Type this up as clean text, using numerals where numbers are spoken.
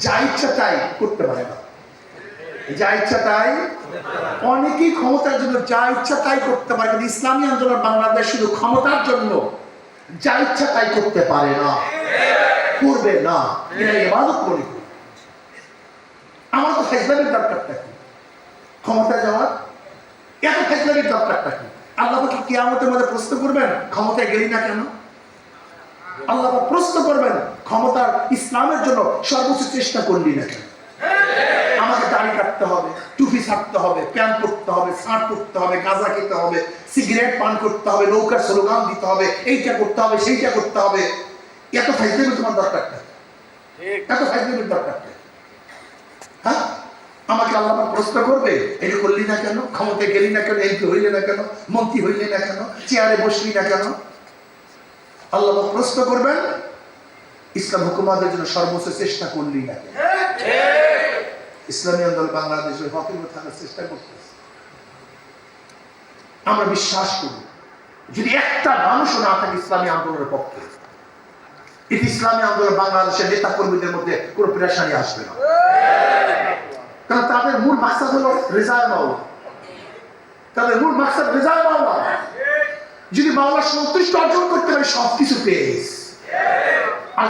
যা ইচ্ছা তাই করতে পারে না, যা ইচ্ছা তাই। অনেকেই ক্ষমতার জন্য যা ইচ্ছা তাই করতে পারে, কিন্তু ইসলামী আন্দোলন বাংলাদেশ শুধু ক্ষমতার জন্য যা ইচ্ছা তাই করতে পারে না, করবে না। এটা ইবাদত মনে করি। আমার তো ফাইজলামির দরকারটা কি? ক্ষমতায় যাওয়ার এত ফাইজলামির দরকারটা কি? আল্লাহ কি কিয়ামতের মধ্যে প্রশ্ন করবেন ক্ষমতায় গেলি না কেন? আল্লাহ প্রশ্ন করবেন ক্ষমতার ইসলামের জন্য সর্বোচ্চ চেষ্টা করলি না কেন? আমাকে দাড়ি কাটতে হবে, টুপি ছাড়তে হবে, প্যান্ট পরতে হবে, শার্ট পরতে হবে, গাঁজা খেতে হবে, সিগারেট পান করতে হবে, নৌকার স্লোগান দিতে হবে, এইটা করতে হবে, সেইটা করতে হবে। এত ফাইজলামি তোমার দরকারটা, এত ফাইজলামির দরকারটা। হ্যাঁ, আমাকে আল্লাহ প্রশ্ন করবে এটা করলি না কেন, ক্ষমতায় গেলি না কেন, এমপি হইলে না কেন, মন্ত্রী হইলে না কেন, চেয়ারে বসলি না কেন? আল্লাহ প্রশ্ন করবেন ইসলাম হুকুমাতের জন্য সর্বোচ্চ চেষ্টা করলি না কেন? ইসলামী আন্দোলন বাংলাদেশের হকের থাকার চেষ্টা করতেছে। আমরা বিশ্বাস করি যদি একটা মানুষও না থাকে ইসলামী আন্দোলনের পক্ষে, এটি ইসলামী আন্দোলন বাংলাদেশের নেতা কর্মীদের মধ্যে কোনো পেরেশানি আসবে না। কারণ তাদের মূল মাকসাদ হলো রেজায় মাওলা, তাদের মূল মাকসাদ রেজায় মাওলা। যদি মাওলা সন্তুষ্ট অর্জন করতে পারে সবকিছু পেয়ে। আর